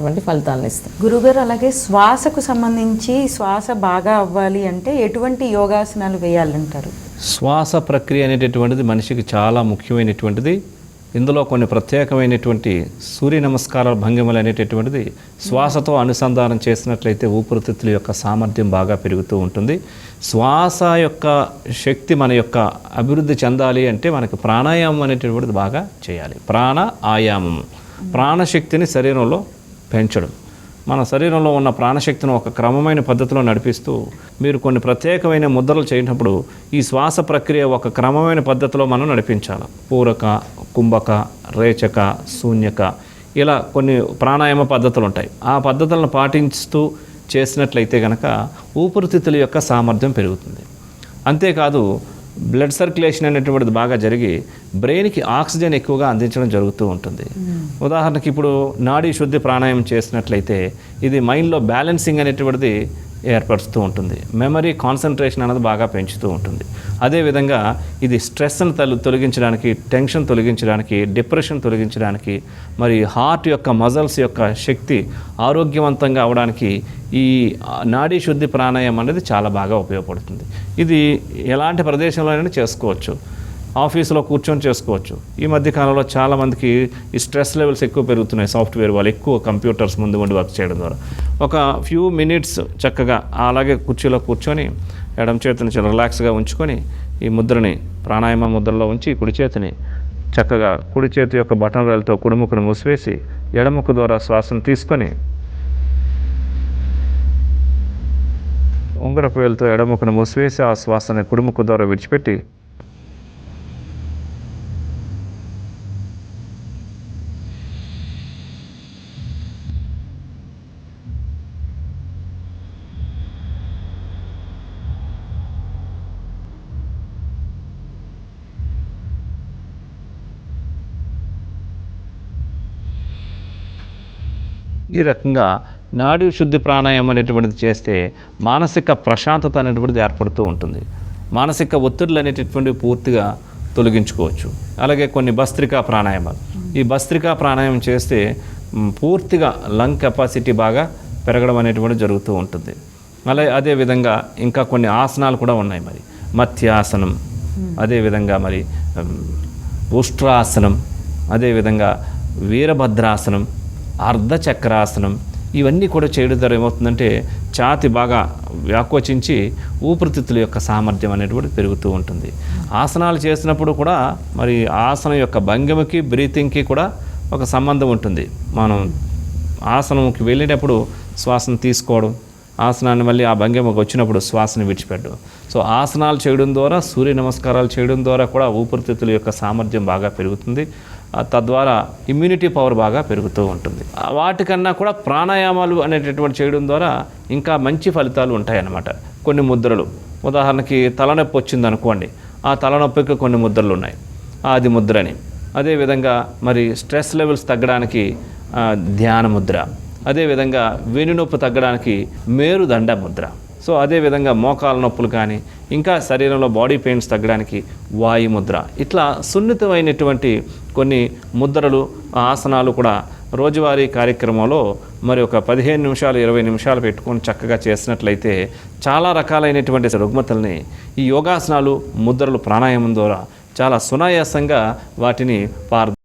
అద్భుతమైనటువంటి ఫలితాలను ఇస్తుంది. గురుగారు, అలాగే శ్వాసకు సంబంధించి శ్వాస బాగా అవ్వాలి అంటే ఎటువంటి యోగాసనాలు వేయాలంటారు? శ్వాస ప్రక్రియ అనేటటువంటిది మనిషికి చాలా ముఖ్యమైనటువంటిది. ఇందులో కొన్ని ప్రత్యేకమైనటువంటి సూర్య నమస్కారాల భంగిమలు అనేటటువంటిది శ్వాసతో అనుసంధానం చేసినట్లయితే ఊపిరితిత్తుల యొక్క సామర్థ్యం బాగా పెరుగుతూ ఉంటుంది. శ్వాస యొక్క శక్తి మన యొక్క అభివృద్ధి చెందాలి అంటే మనకి ప్రాణాయామం అనేటటువంటిది బాగా చేయాలి. ప్రాణ ఆయామం, ప్రాణశక్తిని శరీరంలో పెంచడం. మన శరీరంలో ఉన్న ప్రాణశక్తిని ఒక క్రమమైన పద్ధతిలో నడిపిస్తూ మీరు కొన్ని ప్రత్యేకమైన ముద్రలు చేయనప్పుడు ఈ శ్వాస ప్రక్రియ ఒక క్రమమైన పద్ధతిలో మనం నడిపించాలి. పూరక, కుంభక, రేచక, శూన్యక, ఇలా కొన్ని ప్రాణాయామ పద్ధతులు ఉంటాయి. ఆ పద్ధతులను పాటిస్తూ చేసినట్లయితే కనుక ఊపిరితిత్తుల యొక్క సామర్థ్యం పెరుగుతుంది. అంతేకాదు బ్లడ్ సర్క్యులేషన్ అనేటువంటిది బాగా జరిగి బ్రెయిన్కి ఆక్సిజన్ ఎక్కువగా అందించడం జరుగుతూ ఉంటుంది. ఉదాహరణకి ఇప్పుడు నాడీ శుద్ధి ప్రాణాయామం చేసినట్లయితే ఇది మైండ్లో బ్యాలెన్సింగ్ అనేటువంటిది ఏర్పరుస్తూ ఉంటుంది. మెమరీ, కాన్సన్ట్రేషన్ అనేది బాగా పెంచుతూ ఉంటుంది. అదేవిధంగా ఇది స్ట్రెస్ను తొలగించడానికి, టెన్షన్ తొలగించడానికి, డిప్రెషన్ తొలగించడానికి, మరి హార్ట్ యొక్క మజిల్స్ యొక్క శక్తి ఆరోగ్యవంతంగా అవడానికి ఈ నాడీ శుద్ధి ప్రాణాయామం అనేది చాలా బాగా ఉపయోగపడుతుంది. ఇది ఎలాంటి ప్రదేశంలోనైనా చేసుకోవచ్చు. ఆఫీసులో కూర్చొని చేసుకోవచ్చు. ఈ మధ్యకాలంలో చాలామందికి ఈ స్ట్రెస్ లెవెల్స్ ఎక్కువ పెరుగుతున్నాయి. సాఫ్ట్వేర్ వాళ్ళు ఎక్కువ కంప్యూటర్స్ ముందు ఉండి వర్క్ చేయడం ద్వారా ఒక ఫ్యూ మినిట్స్ చక్కగా అలాగే కుర్చీలో కూర్చొని ఎడమ చేతిని చాలా రిలాక్స్గా ఉంచుకొని ఈ ముద్రని ప్రాణాయామ ముద్రలో ఉంచి కుడి చేతిని చక్కగా కుడి చేతి యొక్క బటన్ వేలుతో కుడిముక్కును మూసివేసి ఎడముక్కు ద్వారా శ్వాసను తీసుకొని ఉంగరపు వేలుతో ఎడముక్కును మూసివేసి ఆ శ్వాసని కుడిముక్కు ద్వారా విడిచిపెట్టి ఈ రకంగా నాడీ శుద్ధి ప్రాణాయామం అనేటువంటిది చేస్తే మానసిక ప్రశాంతత అనేటువంటిది ఏర్పడుతూ ఉంటుంది. మానసిక ఒత్తిడులు అనేటటువంటివి పూర్తిగా తొలగించుకోవచ్చు. అలాగే కొన్ని భస్త్రికా ప్రాణాయామాలు, ఈ భస్త్రికా ప్రాణాయామం చేస్తే పూర్తిగా లంగ్ కెపాసిటీ బాగా పెరగడం అనేటువంటిది జరుగుతూ ఉంటుంది. అదేవిధంగా ఇంకా కొన్ని ఆసనాలు కూడా ఉన్నాయి. మరి మత్స్యాసనం, అదేవిధంగా మరి ఉష్ట్రాసనం, అదేవిధంగా వీరభద్రాసనం, అర్ధచక్రాసనం, ఇవన్నీ కూడా చేయడం ద్వారా ఏమవుతుందంటే ఛాతి బాగా వ్యాకోచించి ఊపిరితిత్తుల యొక్క సామర్థ్యం అనేటువంటి పెరుగుతూ ఉంటుంది. ఆసనాలు చేసినప్పుడు కూడా మరి ఆసనం యొక్క భంగిమకి బ్రీతింగ్కి కూడా ఒక సంబంధం ఉంటుంది. మనం ఆసనంకి వెళ్ళేటప్పుడు శ్వాసను తీసుకోవడం, ఆసనాన్ని మళ్ళీ ఆ భంగిమకు వచ్చినప్పుడు శ్వాసను విడిచిపెట్టడం. సో ఆసనాలు చేయడం ద్వారా, సూర్య నమస్కారాలు చేయడం ద్వారా కూడా ఊపిరితిత్తుల యొక్క సామర్థ్యం బాగా పెరుగుతుంది. తద్వారా ఇమ్యూనిటీ పవర్ బాగా పెరుగుతూ ఉంటుంది. వాటికన్నా కూడా ప్రాణాయామాలు అనేటటువంటి చేయడం ద్వారా ఇంకా మంచి ఫలితాలు ఉంటాయన్నమాట. కొన్ని ముద్రలు, ఉదాహరణకి తలనొప్పి వచ్చింది అనుకోండి, ఆ తలనొప్పికి కొన్ని ముద్రలు ఉన్నాయి. ఆది ముద్రని, అదేవిధంగా మరి స్ట్రెస్ లెవెల్స్ తగ్గడానికి ధ్యాన ముద్ర, అదేవిధంగా వెన్నునొప్పి తగ్గడానికి మేరుదండ ముద్ర. సో అదేవిధంగా మోకాల నొప్పులు కానీ ఇంకా శరీరంలో బాడీ పెయిన్స్ తగ్గడానికి వాయు ముద్ర, ఇట్లా సున్నితమైనటువంటి కొన్ని ముద్రలు, ఆసనాలు కూడా రోజువారీ కార్యక్రమంలో మరి ఒక 15 నిమిషాలు 20 నిమిషాలు పెట్టుకొని చక్కగా చేసినట్లయితే చాలా రకాలైనటువంటి రుగ్మతల్ని ఈ యోగాసనాలు, ముద్రలు, ప్రాణాయామం ద్వారా చాలా సునాయాసంగా వాటిని